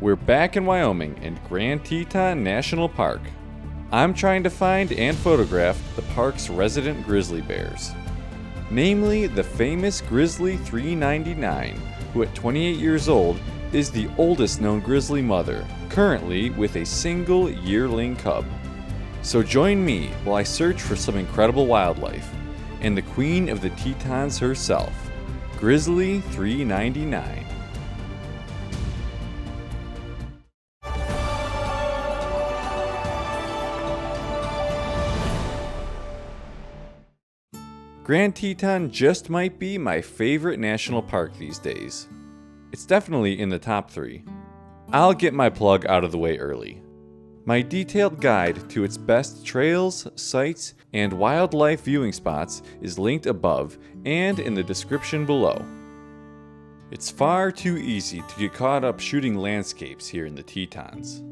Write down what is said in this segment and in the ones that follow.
We're back in Wyoming in Grand Teton National Park. I'm trying to find and photograph the park's resident grizzly bears. Namely, the famous Grizzly 399, who at 28 years old is the oldest known grizzly mother, currently with a single yearling cub. So join me while I search for some incredible wildlife and the queen of the Tetons herself, Grizzly 399. Grand Teton just might be my favorite national park these days. It's definitely in the top 3. I'll get my plug out of the way early. My detailed guide to its best trails, sites, and wildlife viewing spots is linked above and in the description below. It's far too easy to get caught up shooting landscapes here in the Tetons.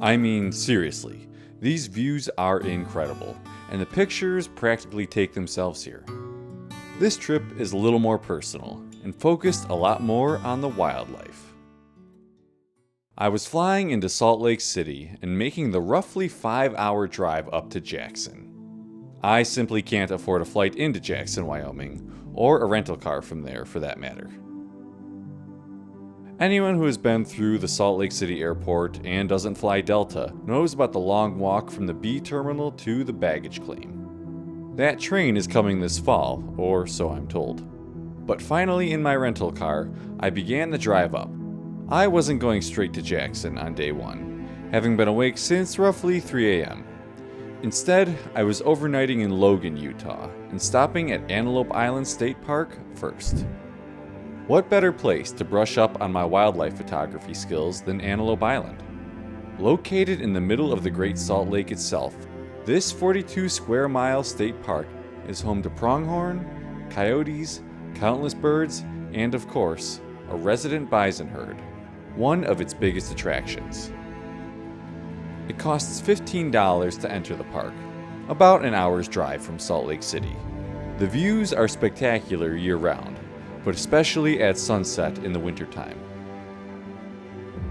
I mean, seriously, these views are incredible, and the pictures practically take themselves here. This trip is a little more personal and focused a lot more on the wildlife. I was flying into Salt Lake City and making the roughly 5-hour drive up to Jackson. I simply can't afford a flight into Jackson, Wyoming, or a rental car from there for that matter. Anyone who has been through the Salt Lake City airport and doesn't fly Delta knows about the long walk from the B terminal to the baggage claim. That train is coming this fall, or so I'm told. But finally in my rental car, I began the drive up. I wasn't going straight to Jackson on day 1, having been awake since roughly 3 a.m. Instead, I was overnighting in Logan, Utah, and stopping at Antelope Island State Park first. What better place to brush up on my wildlife photography skills than Antelope Island? Located in the middle of the Great Salt Lake itself, this 42 square mile state park is home to pronghorn, coyotes, countless birds, and of course, a resident bison herd, one of its biggest attractions. It costs $15 to enter the park, about an hour's drive from Salt Lake City. The views are spectacular year-round, but especially at sunset in the wintertime.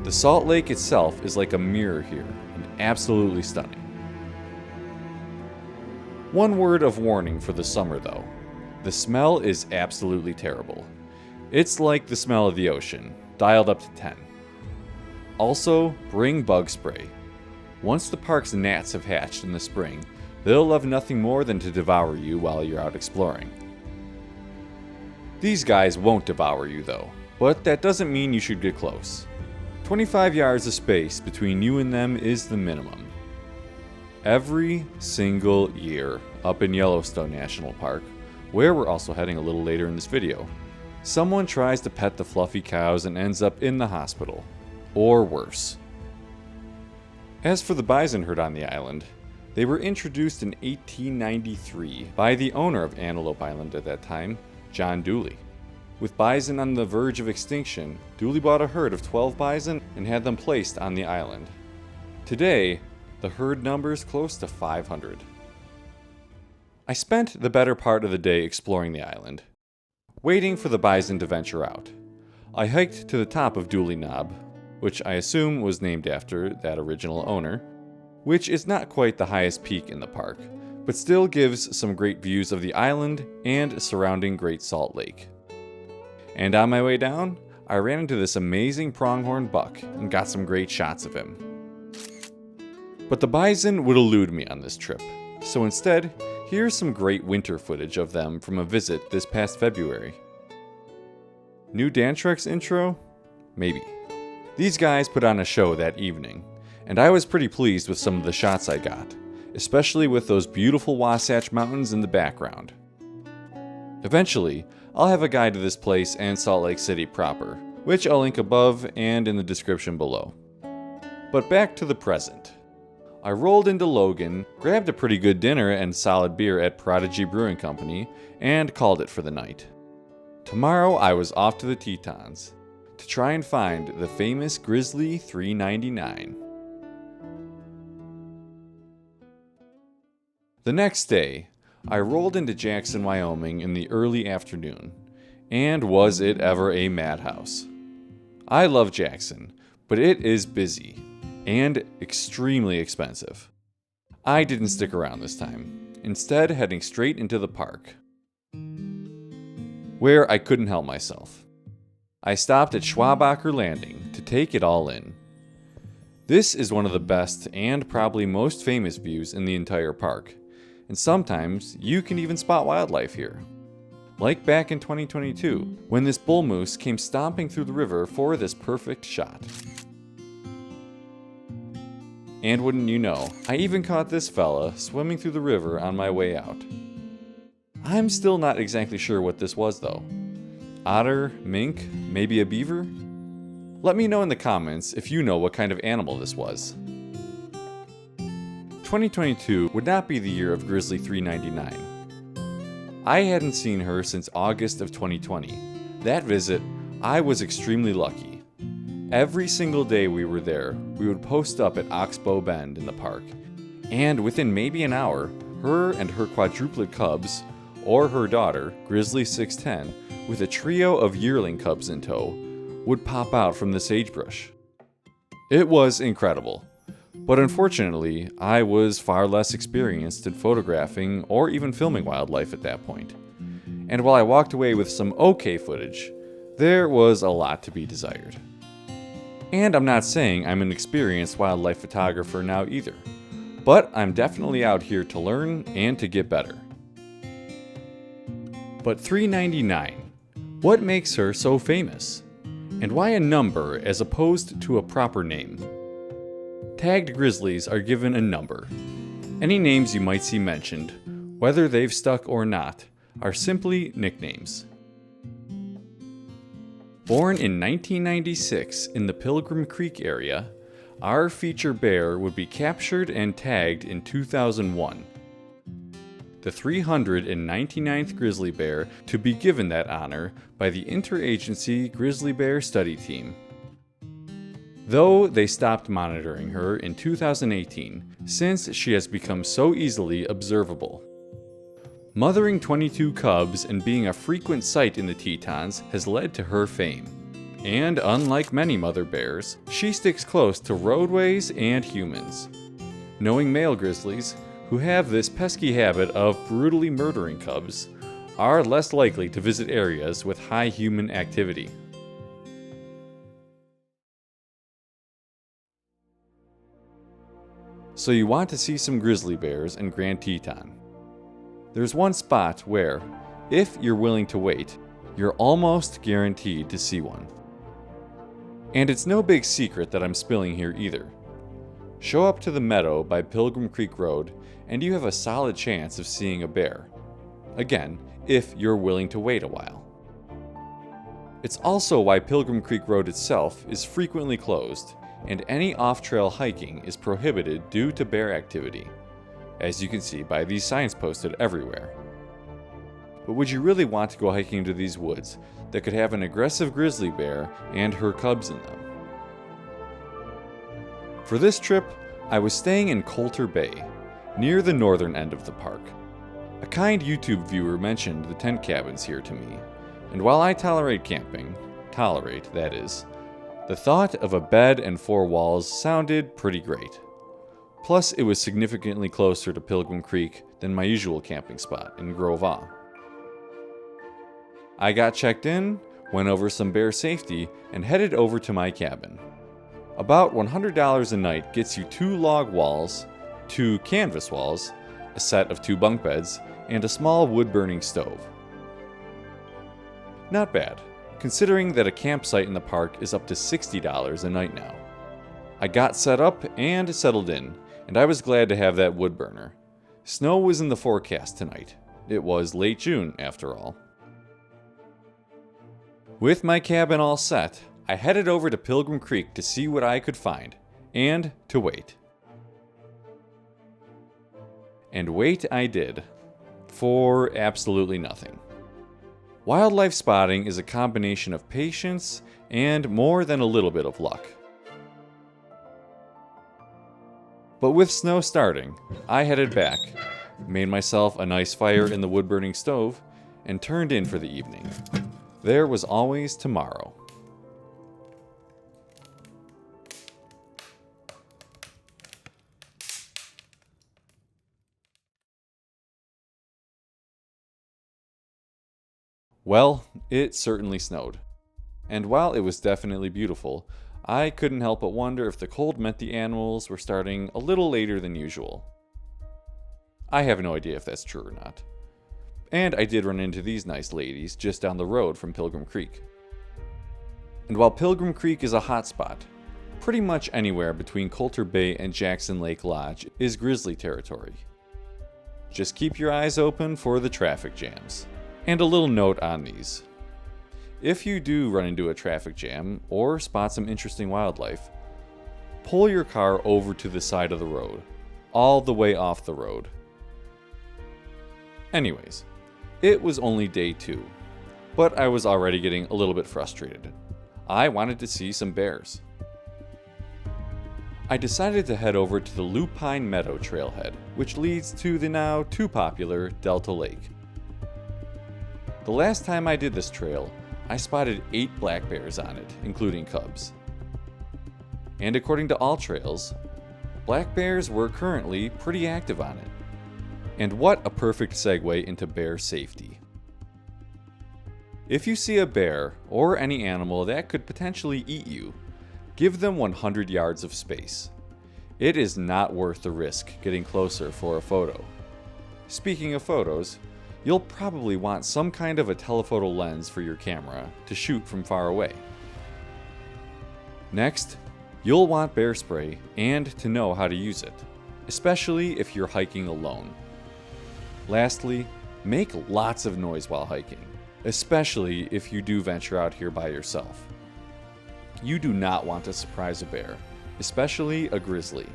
The Salt Lake itself is like a mirror here, and absolutely stunning. One word of warning for the summer though. The smell is absolutely terrible. It's like the smell of the ocean, dialed up to 10. Also, bring bug spray. Once the park's gnats have hatched in the spring, they'll love nothing more than to devour you while you're out exploring. These guys won't devour you though, but that doesn't mean you should get close. 25 yards of space between you and them is the minimum. Every single year up in Yellowstone National Park, where we're also heading a little later in this video, someone tries to pet the fluffy cows and ends up in the hospital, or worse. As for the bison herd on the island, they were introduced in 1893 by the owner of Antelope Island at that time, John Dooley. With bison on the verge of extinction, Dooley bought a herd of 12 bison and had them placed on the island. Today, the herd numbers close to 500. I spent the better part of the day exploring the island, waiting for the bison to venture out. I hiked to the top of Dooley Knob, which I assume was named after that original owner, which is not quite the highest peak in the park, but still gives some great views of the island and surrounding Great Salt Lake. And on my way down, I ran into this amazing pronghorn buck and got some great shots of him. But the bison would elude me on this trip, so instead, here's some great winter footage of them from a visit this past February. New Dantrex intro? Maybe. These guys put on a show that evening, and I was pretty pleased with some of the shots I got, especially with those beautiful Wasatch Mountains in the background. Eventually, I'll have a guide to this place and Salt Lake City proper, which I'll link above and in the description below. But back to the present. I rolled into Logan, grabbed a pretty good dinner and solid beer at Prodigy Brewing Company, and called it for the night. Tomorrow I was off to the Tetons to try and find the famous Grizzly 399. The next day, I rolled into Jackson, Wyoming in the early afternoon, and was it ever a madhouse. I love Jackson, but it is busy and extremely expensive. I didn't stick around this time, instead heading straight into the park, where I couldn't help myself. I stopped at Schwabacher Landing to take it all in. This is one of the best and probably most famous views in the entire park, and sometimes you can even spot wildlife here. Like back in 2022, when this bull moose came stomping through the river for this perfect shot. And wouldn't you know, I even caught this fella swimming through the river on my way out. I'm still not exactly sure what this was though. Otter, mink, maybe a beaver? Let me know in the comments if you know what kind of animal this was. 2022 would not be the year of Grizzly 399. I hadn't seen her since August of 2020. That visit, I was extremely lucky. Every single day we were there, we would post up at Oxbow Bend in the park, and within maybe an hour, her and her quadruplet cubs, or her daughter, Grizzly 610, with a trio of yearling cubs in tow, would pop out from the sagebrush. It was incredible, but unfortunately, I was far less experienced in photographing or even filming wildlife at that point. And while I walked away with some okay footage, there was a lot to be desired. And I'm not saying I'm an experienced wildlife photographer now either, but I'm definitely out here to learn and to get better. But 399, what makes her so famous? And why a number as opposed to a proper name? Tagged grizzlies are given a number. Any names you might see mentioned, whether they've stuck or not, are simply nicknames. Born in 1996 in the Pilgrim Creek area, our feature bear would be captured and tagged in 2001. The 399th grizzly bear to be given that honor by the Interagency Grizzly Bear Study Team. Though they stopped monitoring her in 2018 since she has become so easily observable. Mothering 22 cubs and being a frequent sight in the Tetons has led to her fame. And unlike many mother bears, she sticks close to roadways and humans. Knowing male grizzlies, who have this pesky habit of brutally murdering cubs, are less likely to visit areas with high human activity. So you want to see some grizzly bears in Grand Teton. There's one spot where, if you're willing to wait, you're almost guaranteed to see one. And it's no big secret that I'm spilling here either. Show up to the meadow by Pilgrim Creek Road and you have a solid chance of seeing a bear. Again, if you're willing to wait a while. It's also why Pilgrim Creek Road itself is frequently closed, and any off-trail hiking is prohibited due to bear activity, as you can see by these signs posted everywhere. But would you really want to go hiking into these woods that could have an aggressive grizzly bear and her cubs in them? For this trip, I was staying in Coulter Bay, near the northern end of the park. A kind YouTube viewer mentioned the tent cabins here to me, and while I tolerate camping, that is, the thought of a bed and 4 walls sounded pretty great. Plus, it was significantly closer to Pilgrim Creek than my usual camping spot in Grove Awe. I got checked in, went over some bear safety, and headed over to my cabin. About $100 a night gets you 2 log walls, 2 canvas walls, a set of 2 bunk beds, and a small wood-burning stove. Not bad, considering that a campsite in the park is up to $60 a night now. I got set up and settled in, and I was glad to have that wood burner. Snow was in the forecast tonight. It was late June, after all. With my cabin all set, I headed over to Pilgrim Creek to see what I could find, and to wait. And wait I did, for absolutely nothing. Wildlife spotting is a combination of patience and more than a little bit of luck. But with snow starting, I headed back, made myself a nice fire in the wood-burning stove, and turned in for the evening. There was always tomorrow. Well, it certainly snowed. And while it was definitely beautiful, I couldn't help but wonder if the cold meant the animals were starting a little later than usual. I have no idea if that's true or not. And I did run into these nice ladies just down the road from Pilgrim Creek. And while Pilgrim Creek is a hotspot, pretty much anywhere between Coulter Bay and Jackson Lake Lodge is Grizzly territory. Just keep your eyes open for the traffic jams. And a little note on these. If you do run into a traffic jam or spot some interesting wildlife, pull your car over to the side of the road, all the way off the road. Anyways, it was only day 2, but I was already getting a little bit frustrated. I wanted to see some bears. I decided to head over to the Lupine Meadow trailhead, which leads to the now too popular Delta Lake. The last time I did this trail, I spotted 8 black bears on it, including cubs. And according to AllTrails, black bears were currently pretty active on it. And what a perfect segue into bear safety. If you see a bear or any animal that could potentially eat you, give them 100 yards of space. It is not worth the risk getting closer for a photo. Speaking of photos, you'll probably want some kind of a telephoto lens for your camera to shoot from far away. Next, you'll want bear spray and to know how to use it, especially if you're hiking alone. Lastly, make lots of noise while hiking, especially if you do venture out here by yourself. You do not want to surprise a bear, especially a grizzly.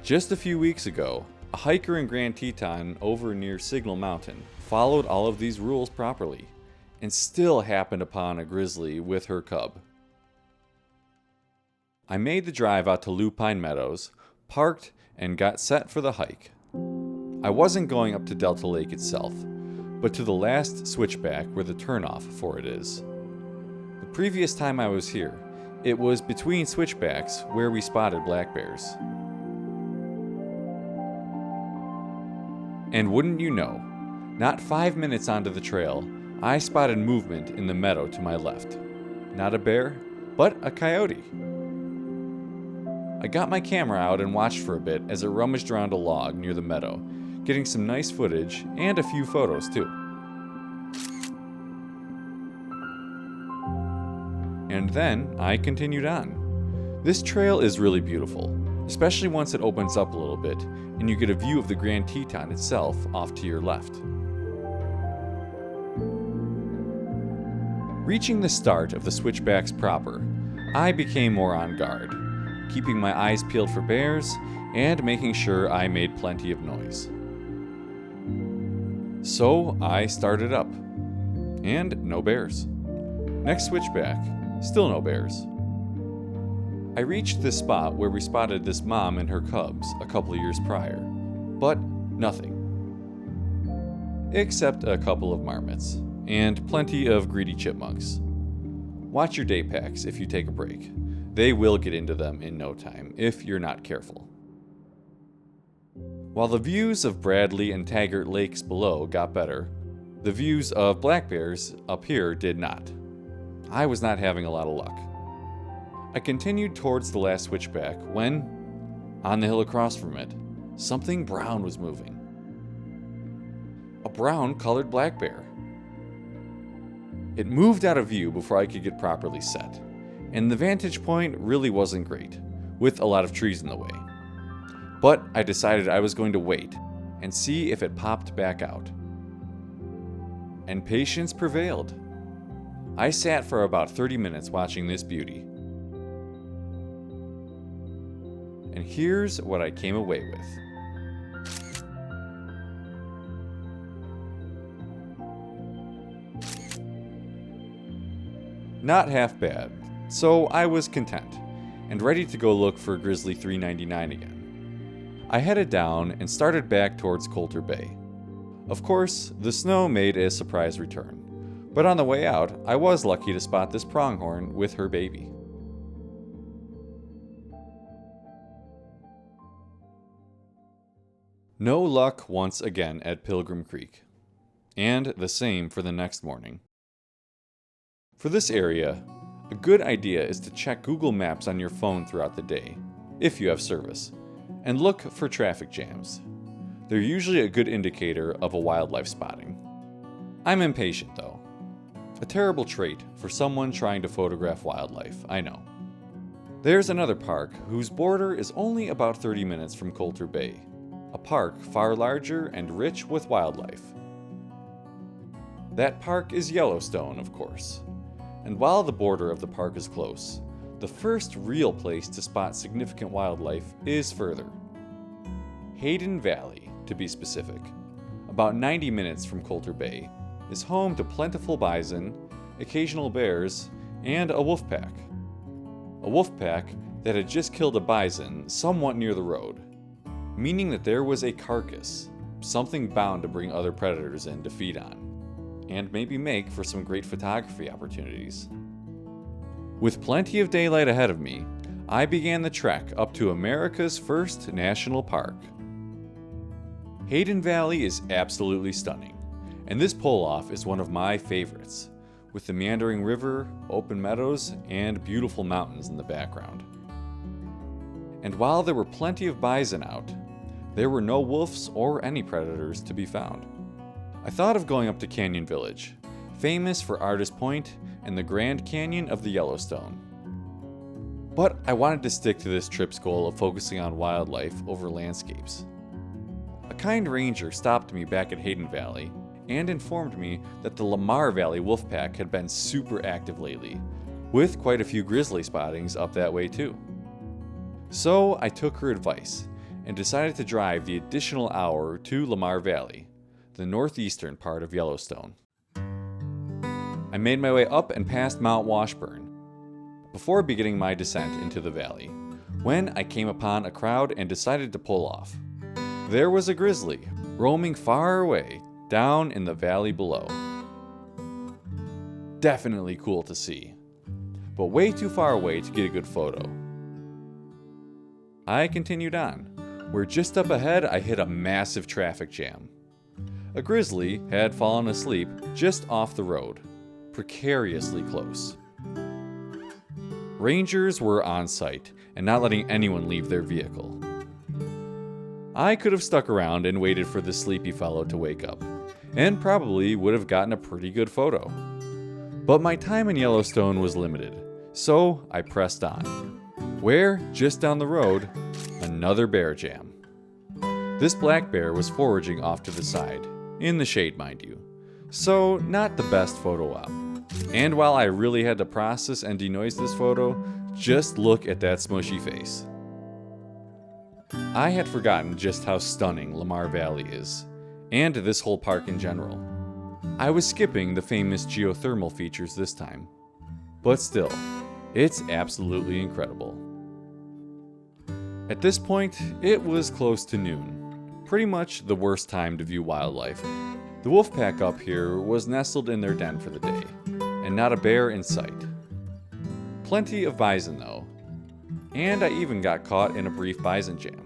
Just a few weeks ago, a hiker in Grand Teton over near Signal Mountain followed all of these rules properly and still happened upon a grizzly with her cub. I made the drive out to Lupine Meadows, parked, and got set for the hike. I wasn't going up to Delta Lake itself, but to the last switchback where the turnoff for it is. The previous time I was here, it was between switchbacks where we spotted black bears. And wouldn't you know, not 5 minutes onto the trail, I spotted movement in the meadow to my left. Not a bear, but a coyote. I got my camera out and watched for a bit as it rummaged around a log near the meadow, getting some nice footage and a few photos too. And then I continued on. This trail is really beautiful, especially once it opens up a little bit and you get a view of the Grand Teton itself off to your left. Reaching the start of the switchbacks proper, I became more on guard, keeping my eyes peeled for bears and making sure I made plenty of noise. So I started up, and no bears. Next switchback, still no bears. I reached the spot where we spotted this mom and her cubs a couple of years prior, but nothing. Except a couple of marmots, and plenty of greedy chipmunks. Watch your day packs if you take a break. They will get into them in no time if you're not careful. While the views of Bradley and Taggart Lakes below got better, the views of black bears up here did not. I was not having a lot of luck. I continued towards the last switchback when, on the hill across from it, something brown was moving. A brown-colored black bear. It moved out of view before I could get properly set, and the vantage point really wasn't great, with a lot of trees in the way. But I decided I was going to wait and see if it popped back out. And patience prevailed. I sat for about 30 minutes watching this beauty. And here's what I came away with. Not half bad, so I was content, and ready to go look for Grizzly 399 again. I headed down and started back towards Coulter Bay. Of course, the snow made a surprise return, but on the way out, I was lucky to spot this pronghorn with her baby. No luck once again at Pilgrim Creek. and the same for the next morning. For this area, a good idea is to check Google Maps on your phone throughout the day, if you have service, and look for traffic jams. They're usually a good indicator of a wildlife spotting. I'm impatient though. A terrible trait for someone trying to photograph wildlife, I know. There's another park whose border is only about 30 minutes from Coulter Bay, a park far larger and rich with wildlife. That park is Yellowstone, of course. And while the border of the park is close, the first real place to spot significant wildlife is further. Hayden Valley, to be specific, about 90 minutes from Coulter Bay, is home to plentiful bison, occasional bears, and a wolf pack. A wolf pack that had just killed a bison somewhat near the road, meaning that there was a carcass, something bound to bring other predators in to feed on, and maybe make for some great photography opportunities. With plenty of daylight ahead of me, I began the trek up to America's first national park. Hayden Valley is absolutely stunning, and this pull-off is one of my favorites, with the meandering river, open meadows, and beautiful mountains in the background. And while there were plenty of bison out, there were no wolves or any predators to be found. I thought of going up to Canyon Village, famous for Artist Point and the Grand Canyon of the Yellowstone. But I wanted to stick to this trip's goal of focusing on wildlife over landscapes. A kind ranger stopped me back at Hayden Valley and informed me that the Lamar Valley Wolfpack had been super active lately, with quite a few grizzly spottings up that way too. So I took her advice and decided to drive the additional hour to Lamar Valley, the northeastern part of Yellowstone. I made my way up and past Mount Washburn before beginning my descent into the valley, when I came upon a crowd and decided to pull off. There was a grizzly roaming far away down in the valley below. Definitely cool to see, but way too far away to get a good photo. I continued on, where just up ahead I hit a massive traffic jam. A grizzly had fallen asleep just off the road, precariously close. Rangers were on site and not letting anyone leave their vehicle. I could have stuck around and waited for the sleepy fellow to wake up, and probably would have gotten a pretty good photo. But my time in Yellowstone was limited, so I pressed on, where, just down the road, another bear jam. This black bear was foraging off to the side, in the shade mind you, so not the best photo op. And while I really had to process and denoise this photo, just look at that smushy face. I had forgotten just how stunning Lamar Valley is, and this whole park in general. I was skipping the famous geothermal features this time, but still, it's absolutely incredible. At this point, it was close to noon, pretty much the worst time to view wildlife. The wolf pack up here was nestled in their den for the day, and not a bear in sight. Plenty of bison though, and I even got caught in a brief bison jam.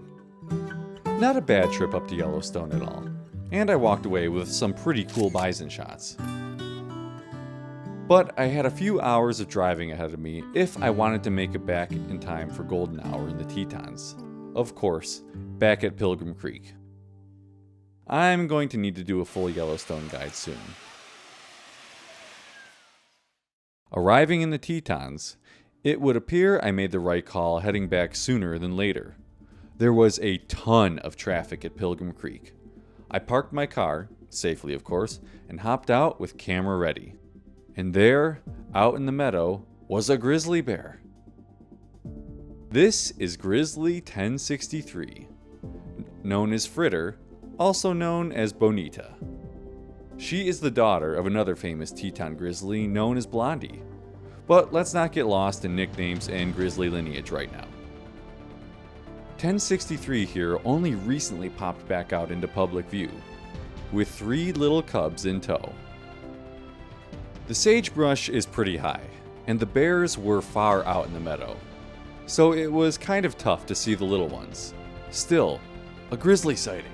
Not a bad trip up to Yellowstone at all, and I walked away with some pretty cool bison shots. But I had a few hours of driving ahead of me if I wanted to make it back in time for golden hour in the Tetons. Of course, back at Pilgrim Creek. I'm going to need to do a full Yellowstone guide soon. Arriving in the Tetons, it would appear I made the right call heading back sooner than later. There was a ton of traffic at Pilgrim Creek. I parked my car, safely of course, and hopped out with camera ready. And there, out in the meadow, was a grizzly bear. This is Grizzly 1063, known as Fritter, also known as Bonita. She is the daughter of another famous Teton grizzly known as Blondie. But let's not get lost in nicknames and grizzly lineage right now. 1063 here only recently popped back out into public view, with 3 little cubs in tow. The sagebrush is pretty high, and the bears were far out in the meadow, so it was kind of tough to see the little ones. Still, a grizzly sighting.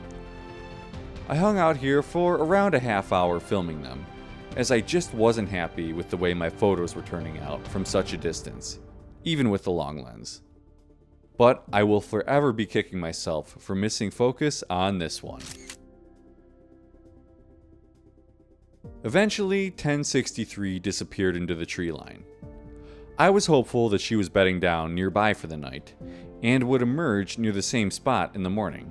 I hung out here for around a half hour filming them, as I just wasn't happy with the way my photos were turning out from such a distance, even with the long lens. But I will forever be kicking myself for missing focus on this one. Eventually, 1063 disappeared into the tree line. I was hopeful that she was bedding down nearby for the night, and would emerge near the same spot in the morning.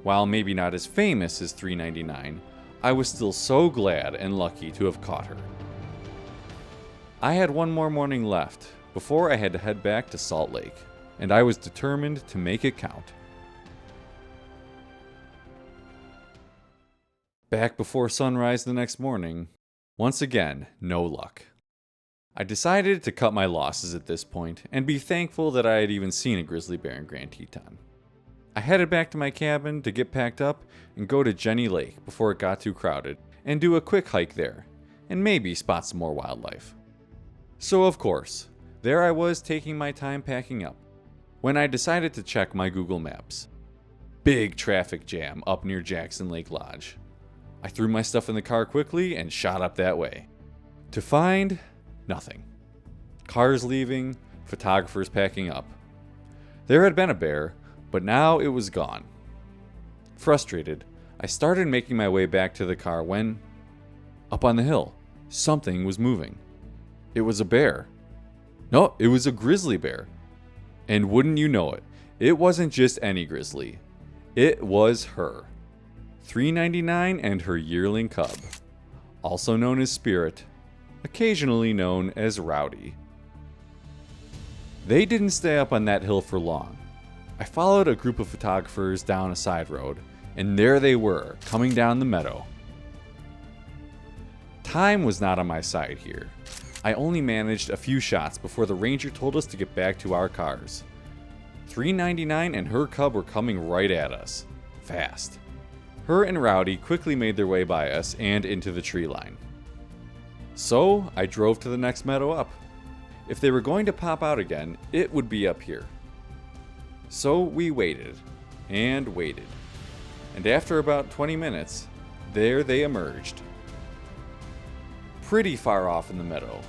While maybe not as famous as 399, I was still so glad and lucky to have caught her. I had one more morning left before I had to head back to Salt Lake, and I was determined to make it count. Back before sunrise the next morning, once again, no luck. I decided to cut my losses at this point and be thankful that I had even seen a grizzly bear in Grand Teton. I headed back to my cabin to get packed up and go to Jenny Lake before it got too crowded, and do a quick hike there, and maybe spot some more wildlife. So of course, there I was taking my time packing up, when I decided to check my Google Maps. Big traffic jam up near Jackson Lake Lodge. I threw my stuff in the car quickly and shot up that way. To find nothing. Cars leaving, photographers packing up. There had been a bear, but now it was gone. Frustrated, I started making my way back to the car when, up on the hill, something was moving. It was a bear. No, it was a grizzly bear. And wouldn't you know it, it wasn't just any grizzly. It was her. 399 and her yearling cub, also known as Spirit, occasionally known as Rowdy. They didn't stay up on that hill for long. I followed a group of photographers down a side road, and there they were, coming down the meadow. Time was not on my side here. I only managed a few shots before the ranger told us to get back to our cars. 399 and her cub were coming right at us, fast. Her and Rowdy quickly made their way by us and into the tree line. So I drove to the next meadow up. If they were going to pop out again, it would be up here. So we waited, and waited, and after about 20 minutes, there they emerged. Pretty far off in the meadow,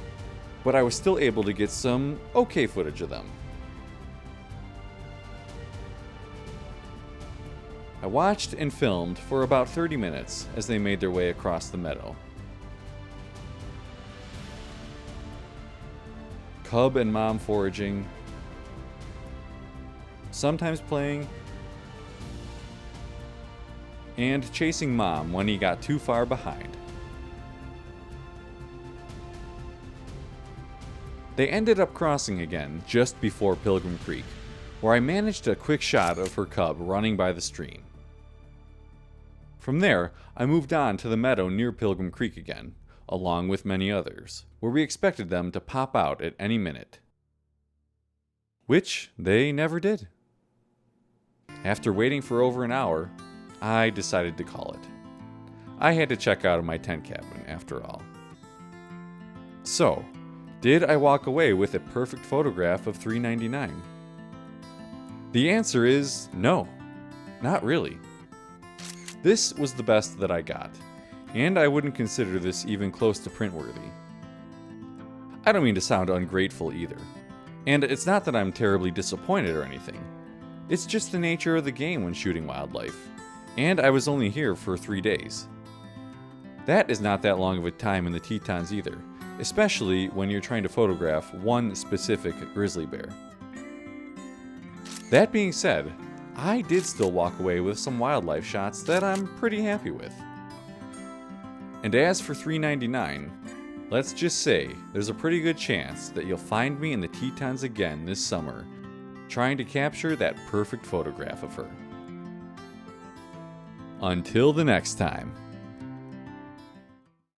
but I was still able to get some okay footage of them. I watched and filmed for about 30 minutes as they made their way across the meadow. Cub and mom foraging, sometimes playing, and chasing mom when he got too far behind. They ended up crossing again just before Pilgrim Creek, where I managed a quick shot of her cub running by the stream. From there, I moved on to the meadow near Pilgrim Creek again, along with many others, where we expected them to pop out at any minute. Which they never did. After waiting for over an hour, I decided to call it. I had to check out of my tent cabin, after all. So, did I walk away with a perfect photograph of 399? The answer is no, not really. This was the best that I got, and I wouldn't consider this even close to print-worthy. I don't mean to sound ungrateful either, and it's not that I'm terribly disappointed or anything. It's just the nature of the game when shooting wildlife, and I was only here for 3 days. That is not that long of a time in the Tetons either, especially when you're trying to photograph one specific grizzly bear. That being said, I did still walk away with some wildlife shots that I'm pretty happy with. And as for 399, let's just say there's a pretty good chance that you'll find me in the Tetons again this summer, trying to capture that perfect photograph of her. Until the next time.